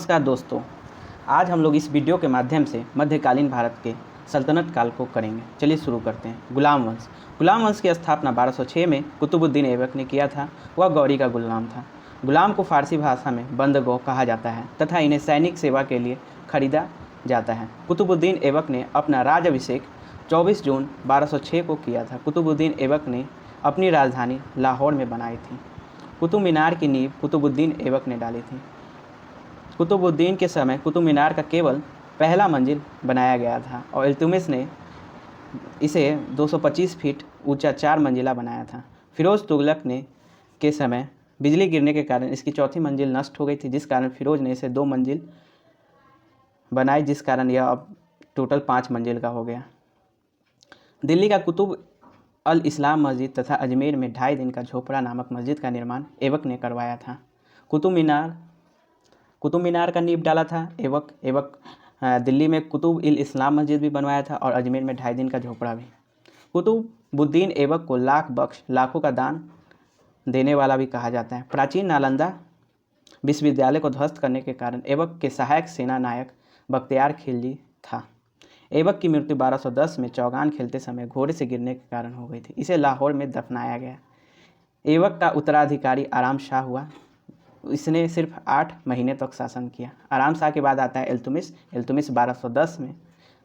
नमस्कार दोस्तों, आज हम लोग इस वीडियो के माध्यम से मध्यकालीन भारत के सल्तनत काल को करेंगे। चलिए शुरू करते हैं। गुलाम वंश की स्थापना 1206 में कुतुबुद्दीन ऐबक ने किया था। वह गौरी का गुलाम था। गुलाम को फारसी भाषा में बंदगो कहा जाता है तथा इन्हें सैनिक सेवा के लिए खरीदा जाता है। कुतुबुद्दीन ऐबक ने अपना राजाभिषेक 24 जून 1206 को किया था। कुतुबुद्दीन ऐबक ने अपनी राजधानी लाहौर में बनाई थी। कुतुब मीनार की नींव कुतुबुद्दीन ऐबक ने डाली थी। कुतुबुद्दीन के समय कुतुब मीनार का केवल पहला मंजिल बनाया गया था और इल्तुतमिश ने इसे 225 फीट ऊंचा 4 मंजिला बनाया था। फिरोज़ तुगलक ने के समय बिजली गिरने के कारण इसकी चौथी मंजिल नष्ट हो गई थी, जिस कारण फिरोज ने इसे 2 मंजिल बनाई, जिस कारण यह अब टोटल 5 मंजिल का हो गया। दिल्ली का कुतुब अल इस्लाम मस्जिद तथा अजमेर में 2.5 दिन का झोपड़ा नामक मस्जिद का निर्माण ऐबक ने करवाया था। कुतुब मीनार का नींव डाला था ऐबक। दिल्ली में कुतुब इल इस्लाम मस्जिद भी बनवाया था और अजमेर में 2.5 दिन का झोपड़ा भी। कुतुबुद्दीन ऐबक को लाखों का दान देने वाला भी कहा जाता है। प्राचीन नालंदा विश्वविद्यालय को ध्वस्त करने के कारण ऐबक के सहायक सेना नायक बख्तियार खिलजी था। ऐबक की मृत्यु 1210 में चौगान खेलते समय घोड़े से गिरने के कारण हो गई थी। इसे लाहौर में दफनाया गया। ऐबक का उत्तराधिकारी आराम शाह हुआ। इसने सिर्फ 8 महीने तक शासन किया। आराम शाह के बाद आता है इल्तुतमिश।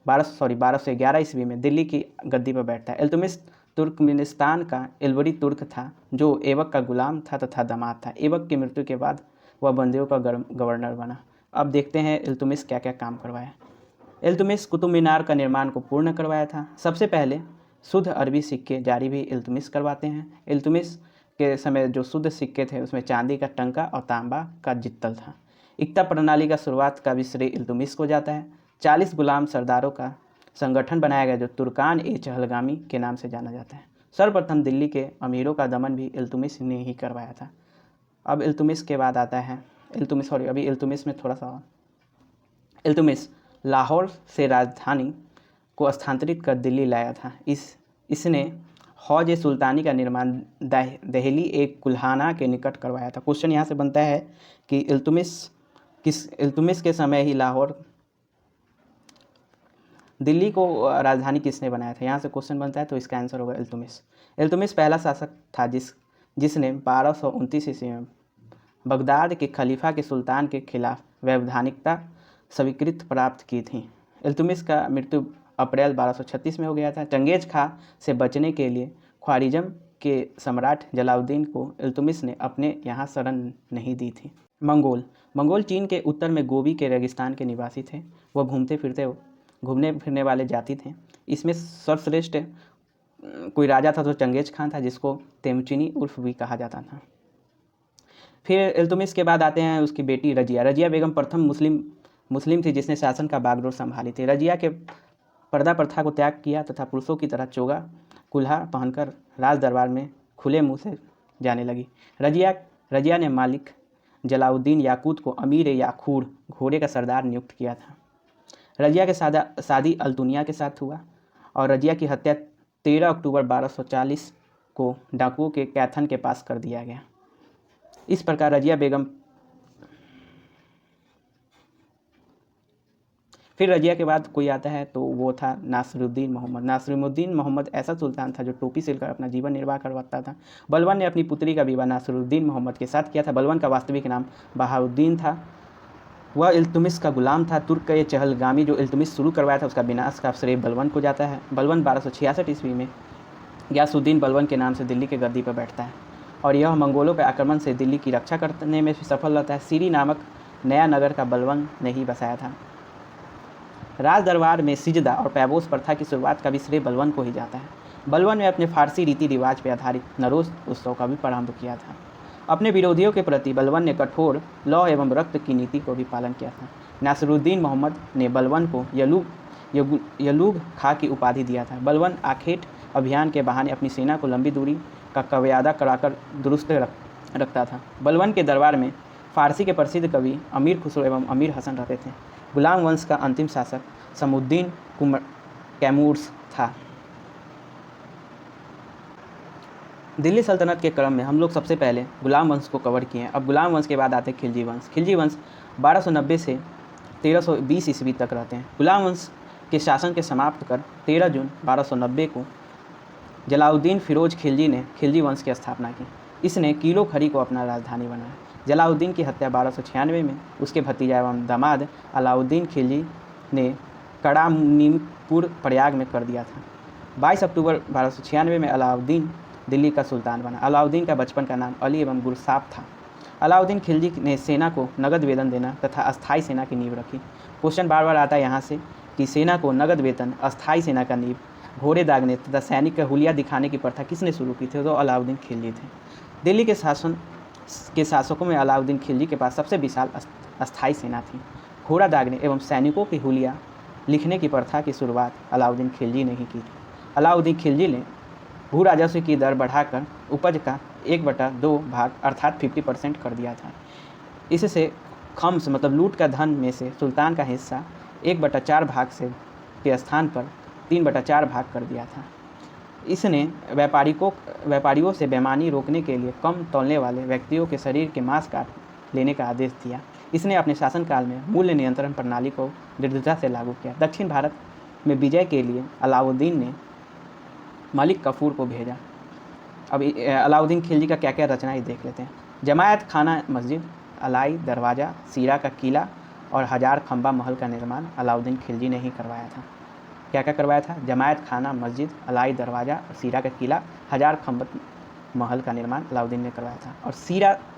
1211 ईस्वी में दिल्ली की गद्दी पर बैठता है। इल्तुतमिश तुर्कमेनिस्तान का इल्वरी तुर्क था जो ऐबक का गुलाम था तथा दामाद था। ऐबक की मृत्यु के बाद वह बंदियों का गवर्नर बना। अब देखते हैं इल्तुतमिश क्या क्या काम करवाया। इल्तुतमिश कुतुब मीनार का निर्माण को पूर्ण करवाया था। सबसे पहले शुद्ध अरबी सिक्के जारी भी इल्तुतमिश करवाते हैं। इल्तुतमिश के समय जो शुद्ध सिक्के थे उसमें चांदी का टंका और तांबा का जित्तल था। इक्ता प्रणाली का शुरुआत का भी श्रेय इल्तुतमिश को जाता है। 40 गुलाम सरदारों का संगठन बनाया गया जो तुर्कान ए चहलगामी के नाम से जाना जाता है। सर्वप्रथम दिल्ली के अमीरों का दमन भी इल्तुतमिश ने ही करवाया था। अब इल्तुतमिश के बाद आता है इल्तुतमिश में थोड़ा सा इल्तुतमिश लाहौर से राजधानी को स्थानांतरित कर दिल्ली लाया था। इसने हौज सुल्तानी का निर्माण दहली एक कुल्हाना के निकट करवाया था। क्वेश्चन यहाँ से बनता है कि इल्तुतमिश के समय ही लाहौर दिल्ली को राजधानी किसने बनाया था। यहाँ से क्वेश्चन बनता है तो इसका आंसर होगा इल्तुतमिश। इल्तुतमिश पहला शासक था जिसने 1229 ईस्वी में बगदाद के खलीफा के सुल्तान के खिलाफ वैधानिकता स्वीकृति प्राप्त की थी। इल्तुतमिश का मृत्यु अप्रैल 1236 में हो गया था। चंगेज खां से बचने के लिए ख्वारिज़म के सम्राट जलालुद्दीन को इल्तुतमिश ने अपने यहाँ शरण नहीं दी थी। मंगोल चीन के उत्तर में गोबी के रेगिस्तान के निवासी थे। वह घूमने फिरने वाले जाति थे। इसमें सर्वश्रेष्ठ कोई राजा था तो चंगेज खां था, जिसको तेमुचिनी उर्फ भी कहा जाता था। फिर इल्तुतमिश के बाद आते हैं उसकी बेटी रजिया बेगम प्रथम मुस्लिम थी जिसने शासन का बागडोर संभाली थी। रजिया के पर्दा प्रथा को त्याग किया तथा पुरुषों की तरह चोगा कुल्हा पहनकर राज दरबार में खुले मुंह से जाने लगी। रजिया ने मालिक जलालुद्दीन याकूत को अमीर याखूर घोड़े का सरदार नियुक्त किया था। रजिया के शादी अल्तुनिया के साथ हुआ और रजिया की हत्या 13 अक्टूबर 1240 को डाकुओं के कैथन के पास कर दिया गया। इस प्रकार रजिया बेगम फिर रजिया के बाद कोई आता है तो वो था नासिरुद्दीन मोहम्मद ऐसा सुल्तान था जो टोपी सिलकर अपना जीवन निर्वाह करवाता था। बलबन ने अपनी पुत्री का विवाह नासिरुद्दीन मोहम्मद के साथ किया था। बलबन का वास्तविक नाम बहाउद्दीन था। वह इल्तुतमिश का गुलाम था। तुर्क का ये चहलगामी जो इल्तुतमिश शुरू करवाया था उसका विनाश का श्रेय बलबन को जाता है। बलबन 1266 ईस्वी में गयासुद्दीन बलबन के नाम से दिल्ली के गद्दी पर बैठता है और यह मंगोलों के आक्रमण से दिल्ली की रक्षा करने में सफल रहता है। सीरी नामक नया नगर का बलबन ने ही बसाया था। राज दरबार में सिजदा और पैबोस प्रथा की शुरुआत का भी श्रेय बलबन को ही जाता है। बलबन ने अपने फारसी रीति रिवाज पर आधारित नरोज उत्सव का भी प्रारंभ किया था। अपने विरोधियों के प्रति बलबन ने कठोर लौ एवं रक्त की नीति को भी पालन किया था। नासिरुद्दीन मोहम्मद ने बलबन को यलूग खा की उपाधि दिया था। बलबन आखेट अभियान के बहाने अपनी सेना को लंबी दूरी का कव्यादा कराकर दुरुस्त रखता था। बलबन के दरबार में फारसी के प्रसिद्ध कवि अमीर खुसरो एवं अमीर हसन रहते थे। गुलाम वंश का अंतिम शासक समुद्दीन कैमूर्स था। दिल्ली सल्तनत के क्रम में हम लोग सबसे पहले गुलाम वंश को कवर किए हैं। अब गुलाम वंश के बाद आते हैं खिलजी वंश। खिलजी वंश 1290 से 1320 ईस्वी तक रहते हैं। गुलाम वंश के शासन के समाप्त कर 13 जून 1290 को जलालुद्दीन फिरोज खिलजी ने खिलजी वंश की स्थापना की। इसने किलो खरी को अपना राजधानी बनाया। जलालुद्दीन की हत्या 1296 में उसके भतीजा एवं दामाद अलाउद्दीन खिलजी ने कड़ामुनीपुर प्रयाग में कर दिया था। 22 अक्टूबर 1296 में अलाउद्दीन दिल्ली का सुल्तान बना। अलाउद्दीन का बचपन का नाम अली एवं गुरसाप था। अलाउद्दीन खिलजी ने सेना को नगद वेतन देना तथा अस्थायी सेना की नींव रखी। क्वेश्चन बार बार आता है यहाँ से कि सेना को नगद वेतन, अस्थायी सेना का नींव, घोड़े दागने तथा सैनिक का हुलिया दिखाने की प्रथा किसने शुरू की थी? तो अलाउद्दीन खिलजी थे। दिल्ली के शासकों में अलाउद्दीन खिलजी के पास सबसे विशाल अस्थायी सेना थी। घोड़ा दागने एवं सैनिकों की हुलिया लिखने की प्रथा की शुरुआत अलाउद्दीन खिलजी ने ही की थी। अलाउद्दीन खिलजी ने भू राजस्व की दर बढ़ाकर उपज का 1/2 भाग अर्थात 50% कर दिया था। इससे खम्स मतलब लूट का धन में से सुल्तान का हिस्सा 1/4 भाग से के स्थान पर 3/4 भाग कर दिया था। इसने व्यापारियों से बेईमानी रोकने के लिए कम तौलने वाले व्यक्तियों के शरीर के मांस काट लेने का आदेश दिया। इसने अपने शासनकाल में मूल्य नियंत्रण प्रणाली को दृढ़ता से लागू किया। दक्षिण भारत में विजय के लिए अलाउद्दीन ने मलिक कफूर को भेजा। अब अलाउद्दीन खिलजी का क्या क्या रचना है देख लेते हैं। जमायत खाना मस्जिद, अलाई दरवाज़ा, सीरा का किला और 1000 खंबा महल का निर्माण अलाउद्दीन खिलजी ने ही करवाया था। क्या क्या करवाया था? जमायत खाना मस्जिद, अलाई दरवाज़ा और सीरा का किला, 1000 खंबा महल का निर्माण अलाउद्दीन ने करवाया था। और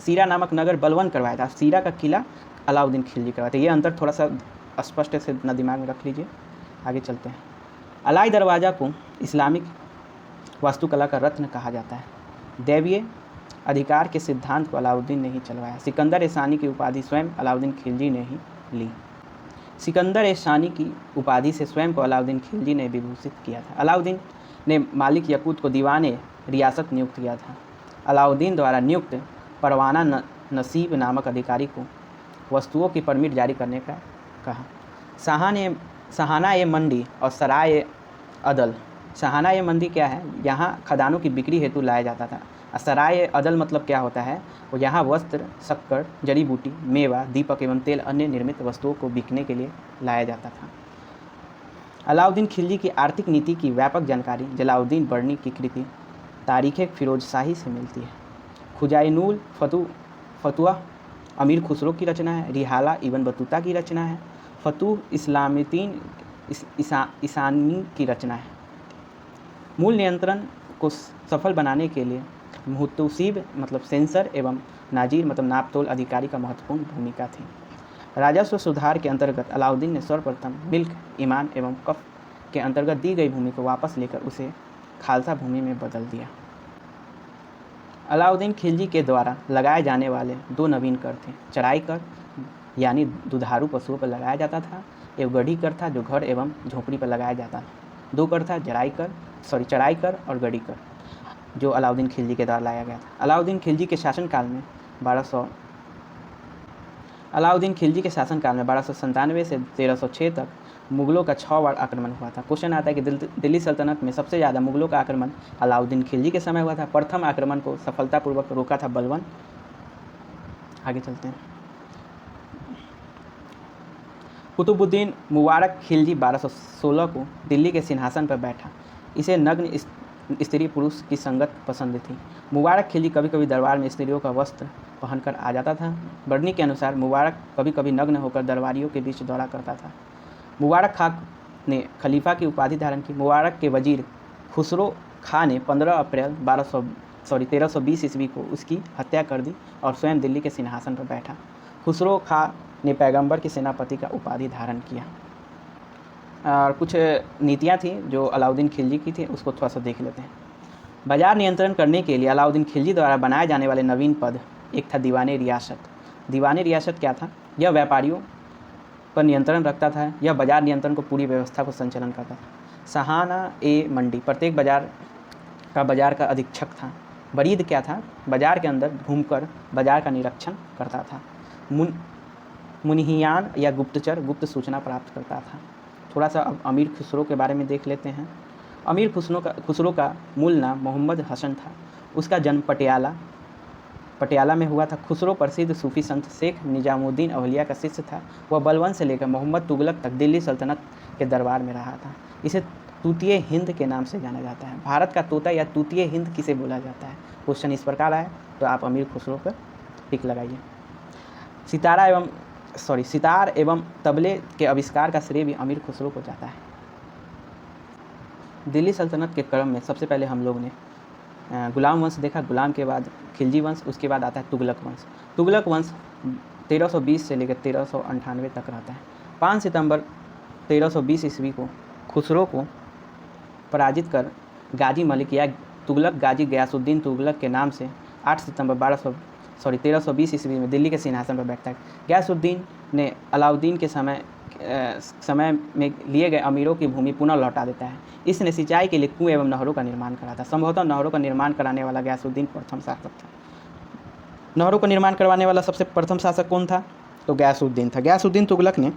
सीरा नामक नगर बलवन करवाया था। सीरा का किला अलाउद्दीन खिलजी करवाया था। ये अंतर थोड़ा सा स्पष्ट से अपना दिमाग में रख लीजिए। आगे चलते हैं। अलाई दरवाज़ा को इस्लामिक वास्तुकला का रत्न कहा जाता है। दैवीय अधिकार के सिद्धांत को अलाउद्दीन ने ही चलवाया। सिकंदर ए शानी की उपाधि स्वयं अलाउद्दीन खिलजी ने ही ली। सिकंदर ए शानी की उपाधि से स्वयं को अलाउद्दीन खिलजी ने विभूषित किया था। अलाउद्दीन ने मालिक यकूत को दीवाने रियासत नियुक्त किया था। अलाउद्दीन द्वारा नियुक्त परवाना नसीब नामक अधिकारी को वस्तुओं की परमिट जारी करने का कहा। सहाना ए मंडी और सराय ए अदल। सहाना ए मंडी क्या है? यहाँ खदानों की बिक्री हेतु लाया जाता था। सराय ए अदल मतलब क्या होता है? वो यहाँ वस्त्र, शक्कर, जड़ी बूटी, मेवा, दीपक एवं तेल अन्य निर्मित वस्तुओं को बिकने के लिए लाया जाता था। अलाउद्दीन खिलजी की आर्थिक नीति की व्यापक जानकारी जलालुद्दीन बर्नी की कृति तारीख़ फिरोज शाही से मिलती है। खुजाइनुल फतुआ अमीर खुसरो की रचना है। रिहाला इब्न बतूता की रचना है। फतूह इस्लामुद्दीन ईसानी की रचना है। मूल नियंत्रण को सफल बनाने के लिए मुहतसिब मतलब सेंसर एवं नाजीर मतलब नापतोल अधिकारी का महत्वपूर्ण भूमिका थी। राजस्व सुधार के अंतर्गत अलाउद्दीन ने सर्वप्रथम मिल्क, ईमान एवं कफ के अंतर्गत दी गई भूमि को वापस लेकर उसे खालसा भूमि में बदल दिया। अलाउद्दीन खिलजी के द्वारा लगाए जाने वाले 2 नवीन कर थे। चराई कर यानी दुधारू पशुओं पर लगाया जाता था, एवं गढ़ी कर था जो घर एवं झोपड़ी पर लगाया जाता था। 2 कर था चराई कर और गढ़ी कर जो अलाउद्दीन खिलजी के द्वारा लाया गया था। अलाउद्दीन खिलजी के शासनकाल में 1297 से 1306 तक मुगलों का 6 बार आक्रमण हुआ था। क्वेश्चन आता है कि दिल्ली सल्तनत में सबसे ज़्यादा मुगलों का आक्रमण अलाउद्दीन खिलजी के समय हुआ था। प्रथम आक्रमण को सफलतापूर्वक रोका था बलवन। आगे चलते हैं। कुतुबुद्दीन मुबारक खिलजी 1216 को दिल्ली के सिंहासन पर बैठा। इसे नग्न स्त्री पुरुष की संगत पसंद थी। मुबारक खिलजी कभी कभी दरबार में स्त्रियों का वस्त्र पहनकर आ जाता था। बर्नी के अनुसार मुबारक कभी कभी नग्न होकर दरबारियों के बीच दौरा करता था। मुबारक खां ने खलीफा की उपाधि धारण की। मुबारक के वजीर खुसरो खां ने 15 अप्रैल 1320 ईस्वी को उसकी हत्या कर दी और स्वयं दिल्ली के सिंहासन पर बैठा। खुसरो खां ने पैगंबर के सेनापति का उपाधि धारण किया। और कुछ नीतियाँ थी जो अलाउद्दीन खिलजी की थी, उसको थोड़ा सा देख लेते हैं। बाजार नियंत्रण करने के लिए अलाउद्दीन खिलजी द्वारा बनाए जाने वाले नवीन पद एक था दीवाने रियासत। दीवाने रियासत क्या था? यह व्यापारियों पर नियंत्रण रखता था। यह बाजार नियंत्रण को पूरी व्यवस्था को संचालन करता था। सहाना ए मंडी प्रत्येक बाजार का अधीक्षक था। बरीद क्या था? बाजार के अंदर घूमकर बाजार का निरीक्षण करता था। मुनहियान या गुप्तचर गुप्त सूचना प्राप्त करता था। थोड़ा सा अब अमीर खुसरो के बारे में देख लेते हैं। अमीर खुसरो का मूल नाम मोहम्मद हसन था। उसका जन्म पटियाला में हुआ था। खुसरो प्रसिद्ध सूफी संत शेख निजामुद्दीन औलिया का शिष्य था। वह बलबन से लेकर मोहम्मद तुगलक तक दिल्ली सल्तनत के दरबार में रहा था। इसे तूतीय हिंद के नाम से जाना जाता है। भारत का तोता या तूतीय हिंद किसे बोला जाता है? क्वेश्चन इस प्रकार आए तो आप अमीर खुसरो पर टिक लगाइए। सितार एवं तबले के आविष्कार का श्रेय भी अमीर खुसरो को जाता है। दिल्ली सल्तनत के क्रम में सबसे पहले हम लोग ने गुलाम वंश देखा, गुलाम के बाद खिलजी वंश, उसके बाद आता है तुगलक वंश। तुगलक वंश 1320 से लेकर 1398 तक रहता है। 5 सितंबर 1320 ईस्वी को खुसरो को पराजित कर गाजी मलिक या तुगलक गाजी गयासुद्दीन तुगलक के नाम से 8 सितंबर 1320 ईस्वी में दिल्ली के सिंहासन पर बैठता है। गयासुद्दीन ने अलाउद्दीन के समय में लिए गए अमीरों की भूमि पुनः लौटा देता है। इसने सिंचाई के लिए कुएं एवं नहरों का निर्माण करा था। संभवतः नहरों का निर्माण कराने वाला गयासुद्दीन प्रथम शासक था। नहरों का निर्माण करवाने वाला सबसे प्रथम शासक कौन था? तो गयासुद्दीन था। गयासुद्दीन तुगलक ने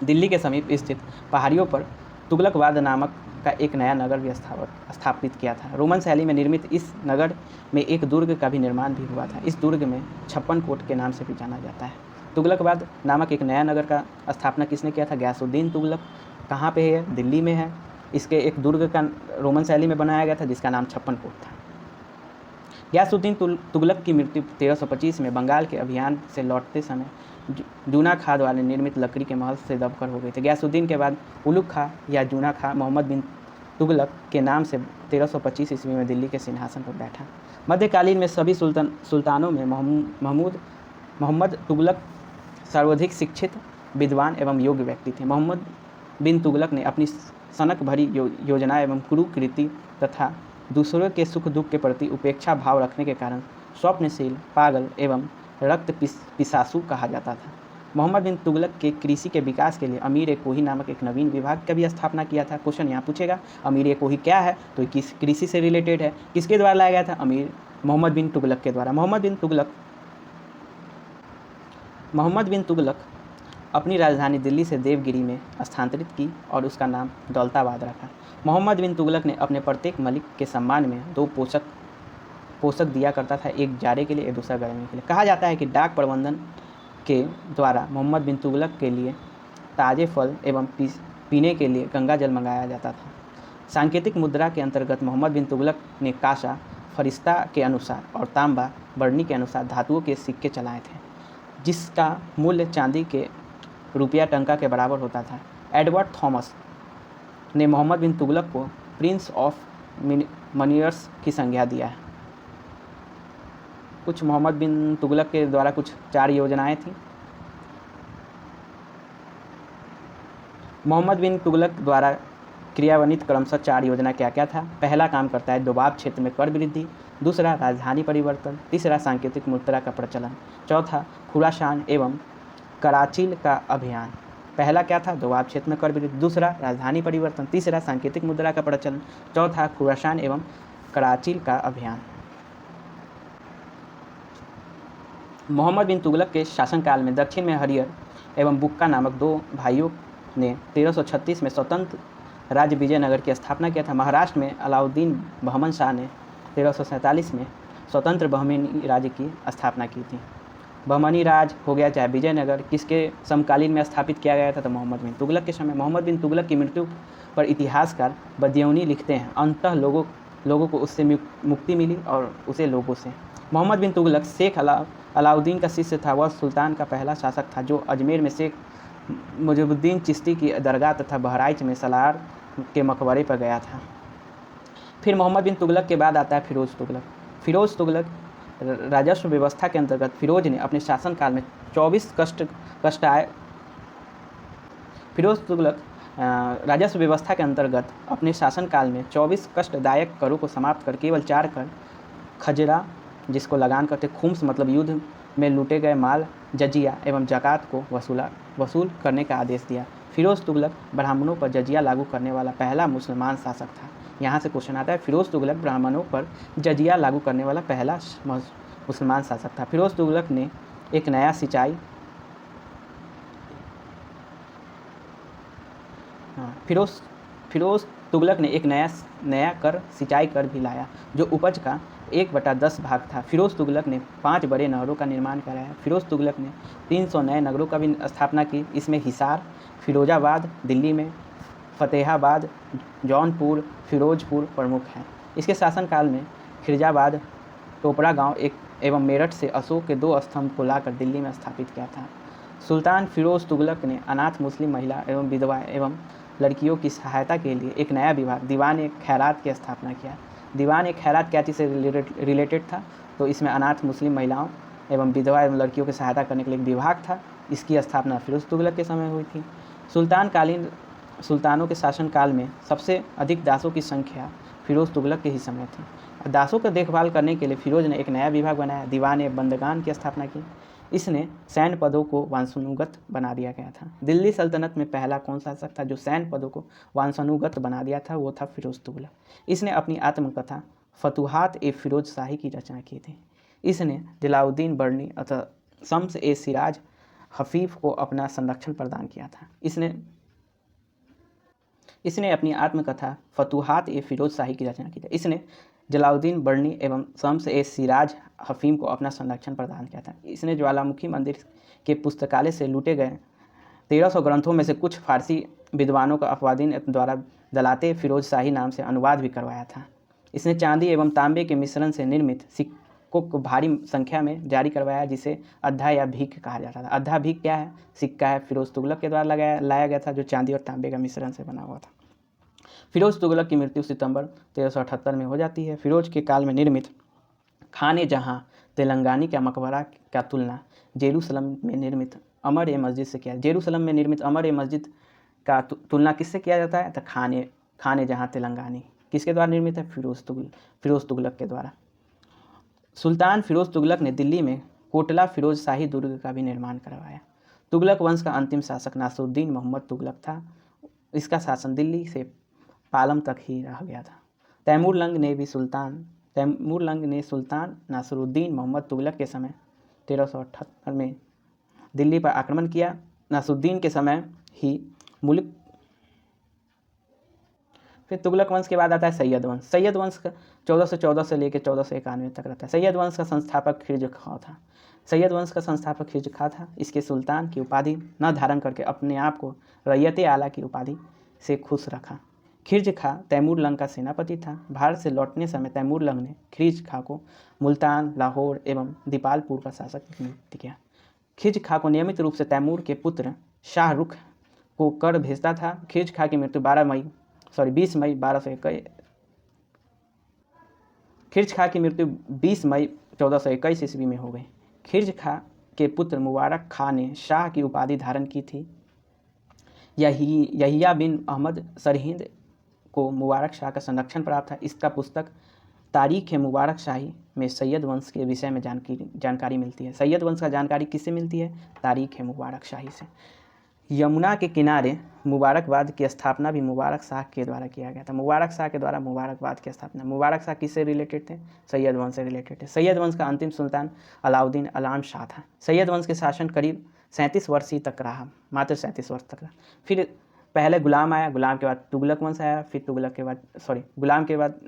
दिल्ली के समीप स्थित पहाड़ियों पर तुगलकवाद नामक का एक नया नगर भी स्थापित किया था। रोमन शैली में निर्मित इस नगर में एक दुर्ग का भी निर्माण भी हुआ था। इस दुर्ग में 56 कोट के नाम से भी जाना जाता है। तुगलकवाद नामक एक नया नगर का स्थापना किसने किया था? गयासुद्दीन तुगलक। कहाँ पे है? दिल्ली में है। इसके एक दुर्ग का रोमन शैली में बनाया गया था जिसका नाम 56 कोट था। गयासुद्दीन तुगलक की मृत्यु 1325 में बंगाल के अभियान से लौटते समय जूना खाद वाले निर्मित लकड़ी के महल से दबकर हो गई थी। गयासुद्दीन के बाद उलुग खां या जूना खां मोहम्मद बिन तुगलक के नाम से 1325 ईस्वी में दिल्ली के सिंहासन पर बैठा। मध्यकालीन में सभी सुल्तानों में मोहम्मद तुगलक सर्वाधिक शिक्षित, विद्वान एवं योग्य व्यक्ति थे। मोहम्मद बिन तुगलक ने अपनी सनक भरी योजना एवं कुरुकृति तथा दूसरों के सुख दुख के प्रति उपेक्षा भाव रखने के कारण स्वप्नशील, पागल एवं रक्त पिशासु कहा जाता था। मोहम्मद बिन तुगलक के कृषि के विकास के लिए अमीर-ए-कोही नामक एक नवीन विभाग का भी स्थापना किया था। क्वेश्चन यहाँ पूछेगा अमीर-ए-कोही क्या है? तो किस कृषि से रिलेटेड है। किसके द्वारा लाया गया था? मोहम्मद बिन तुगलक के द्वारा। मोहम्मद बिन तुगलक अपनी राजधानी दिल्ली से देवगिरी में स्थानांतरित की और उसका नाम दौलताबाद रखा। मोहम्मद बिन तुगलक ने अपने प्रत्येक मलिक के सम्मान में 2 पोषक दिया करता था, एक जाड़े के लिए, एक दूसरा गर्मी के लिए। कहा जाता है कि डाक प्रबंधन के द्वारा मोहम्मद बिन तुगलक के लिए ताज़े फल एवं पीने के लिए गंगा जल मंगाया जाता था। सांकेतिक मुद्रा के अंतर्गत मोहम्मद बिन तुगलक ने कांसा फरिश्ता के अनुसार और तांबा बरनी के अनुसार धातुओं के सिक्के चलाए थे, जिसका मूल्य चांदी के रुपया टंका के बराबर होता था। एडवर्ड थॉमस ने मोहम्मद बिन तुगलक को प्रिंस ऑफ मनियर्स की संज्ञा दिया है। कुछ मोहम्मद बिन तुगलक के द्वारा कुछ 4 योजनाएं थीं। मोहम्मद बिन तुगलक द्वारा क्रियान्वित क्रमशः 4 योजना क्या क्या था? पहला काम करता है दोबाब क्षेत्र में कर वृद्धि, दूसरा राजधानी परिवर्तन, तीसरा सांकेतिक मुद्रा का प्रचलन, चौथा खुरासान एवं कराचिल का अभियान। पहला क्या था? दोबाब क्षेत्र में कर वृद्धि, दूसरा राजधानी परिवर्तन, तीसरा सांकेतिक मुद्रा का प्रचलन, चौथा खुरासान एवं कराचिल का अभियान। मोहम्मद बिन तुगलक के शासनकाल में दक्षिण में हरियर एवं बुक्का नामक 2 भाइयों ने 1336 में स्वतंत्र राज्य विजयनगर की स्थापना किया था। महाराष्ट्र में अलाउद्दीन बहमन शाह ने 1347 में स्वतंत्र बहमनी राज्य की स्थापना की थी। बहमनी राज हो गया चाहे विजयनगर, किसके समकालीन में स्थापित किया गया था? तो मोहम्मद बिन तुगलक के समय। मोहम्मद बिन तुगलक की मृत्यु पर इतिहासकार बदियौनी लिखते हैं, अंततः लोगों को उससे मुक्ति मिली और उसे लोगों से। मोहम्मद बिन तुगलक शेख अलाउद्दीन का शिष्य था। वह सुल्तान का पहला शासक था जो अजमेर में शेख मुजिबुद्दीन चिश्ती की दरगाह तथा बहराइच में सलार के मकबरे पर गया था। फिर मोहम्मद बिन तुगलक के बाद आता है फिरोज़ तुगलक। राजस्व व्यवस्था के अंतर्गत फिरोज ने अपने शासनकाल में 24 राजस्व व्यवस्था के अंतर्गत अपने शासनकाल में 24 कष्टदायक करों को समाप्त कर केवल 4 कर खजरा, जिसको लगान करते, खुम्स मतलब युद्ध में लूटे गए माल, जजिया एवं ज़कात को वसूल करने का आदेश दिया। फिरोज़ तुगलक ब्राह्मणों पर जजिया लागू करने वाला पहला मुसलमान शासक था। यहाँ से क्वेश्चन आता है, फिरोज़ तुगलक ब्राह्मणों पर जजिया लागू करने वाला पहला मुसलमान शासक था। फिरोज़ तुगलक ने एक नया फिरोज़ तुगलक ने एक नया कर सिंचाई कर भी लाया, जो उपज का 1/10 भाग था। फिरोज़ तुगलक ने 5 बड़े नहरों का निर्माण कराया। फिरोज़ तुगलक ने 300 नए नगरों का भी स्थापना की। इसमें हिसार, फिरोजाबाद दिल्ली में, फतेहाबाद, जौनपुर, फिरोजपुर प्रमुख हैं। इसके शासनकाल में खिरजाबाद, टोपरा गांव एवं मेरठ से अशोक के 2 स्तंभ को लाकर दिल्ली में स्थापित किया था। सुल्तान फिरोज़ तुगलक ने अनाथ मुस्लिम महिला एवं विधवा एवं लड़कियों की सहायता के लिए एक नया विभाग दीवान-ए-खैरात की स्थापना किया। दीवान-ए-खैरात क्या चीज़ से रिलेटेड था? तो इसमें अनाथ मुस्लिम महिलाओं एवं विधवा एवं लड़कियों की सहायता करने के लिए एक विभाग था। इसकी स्थापना फिरोज़ तुगलक के समय हुई थी। सुल्तानकालीन सुल्तानों के शासनकाल में सबसे अधिक दासों की संख्या फिरोज़ तुगलक के ही समय थी। दासों की देखभाल करने के लिए फिरोज ने एक नया विभाग बनाया, दीवान-ए-बंदगान की स्थापना की। इसने सैन्य पदों को वंशानुगत बना दिया गया था। दिल्ली सल्तनत में पहला कौन सा शासक था जो सैन्य पदों को वंशानुगत बना दिया था? वो था फिरोज़ तुगलक। इसने अपनी आत्मकथा फतुहात-ए-फिरोज शाही की रचना की थी। इसने जलालुद्दीन बर्नी अथवा शम्स-ए-सिराज हफीफ को अपना संरक्षण प्रदान किया था। इसने अपनी आत्मकथा फतुहात-ए-फिरोज शाही की रचना की थी। इसने जलालुद्दीन बर्नी एवं शम्स-ए-सिराज हफीम को अपना संरक्षण प्रदान किया था। इसने ज्वालामुखी मंदिर के पुस्तकालय से लूटे गए 1300 ग्रंथों में से कुछ फारसी विद्वानों का अफवादीन द्वारा दलाते फिरोज शाही नाम से अनुवाद भी करवाया था। इसने चांदी एवं तांबे के मिश्रण से निर्मित सिक्कों को भारी संख्या में जारी करवाया, जिसे अद्धा या भीख कहा जाता था। अद्धा भीख क्या है? सिक्का है, फिरोज़ तुगलक के द्वारा लाया गया था, जो चांदी और तांबे का मिश्रण से बना हुआ था। फिरोज़ तुगलक की मृत्यु सितंबर 1378 में हो जाती है। फिरोज के काल में निर्मित खान-ए-जहाँ तेलंगानी का मकबरा का तुलना जेरूसलम में निर्मित अमर-ए-मस्जिद से किया। जेरूसलम में निर्मित अमर-ए-मस्जिद का तुलना किससे किया जाता है? तो खान-ए-जहाँ तेलंगानी किसके द्वारा निर्मित है? फिरोज़ तुगलक के द्वारा। सुल्तान फिरोज़ तुगलक ने दिल्ली में कोटला फिरोज शाही दुर्ग का भी निर्माण करवाया। तुगलक वंश का अंतिम शासक नासिरुद्दीन मोहम्मद तुगलक था। इसका शासन दिल्ली से पालम तक ही रह गया था। तैमूरलंग ने सुल्तान नासिरुद्दीन मोहम्मद तुगलक के समय 1378 में दिल्ली पर आक्रमण किया। नासिरुद्दीन के समय ही मुल्क। फिर तुगलक वंश के बाद आता है सैयद वंश। सैयद वंश का 1414 से लेकर 1491 तक रहता है। सैयद वंश का संस्थापक खिरज खां था। इसके सुल्तान की उपाधि न धारण करके अपने आप को रैयत-ए आला की उपाधि से खुश रखा। खिरज खां तैमूरलंग का सेनापति था। भारत से लौटने समय तैमूरलंग ने खिरज खां को मुल्तान, लाहौर एवं दीपालपुर का शासक नियुक्त किया। खिरज खां को नियमित रूप से तैमूर के पुत्र शाहरुख को कर भेजता था। खिरज खां की मृत्यु 20 मई 1421 ईस्वी में हो गई। खिरज खां के पुत्र मुबारक खां ने शाह की उपाधि धारण की थी। यहिया बिन अहमद सरहिंद को मुबारक शाह का संरक्षण प्राप्त था। इसका पुस्तक तारीख़-ए-मुबारक शाही में सैयद वंश के विषय में जानकारी मिलती है। सैयद वंश का जानकारी किससे मिलती है? तारीख़-ए-मुबारक शाही से। यमुना के किनारे मुबारकबाद की स्थापना भी मुबारक शाह के द्वारा किया गया था। मुबारक शाह के द्वारा मुबारकबाद की स्थापना। मुबारक शाह किससे रिलेटेड थे? सैयद वंश से रिलेटेड थे। सैयद वंश का अंतिम सुल्तान अलाउद्दीन अलाम शाह था। सैयद वंश के शासन करीब 37 वर्ष ही तक रहा, मात्र 37 वर्ष तक रहा। फिर पहले गुलाम आया, गुलाम के बाद तुगलक वंश आया, फिर गुलाम के बाद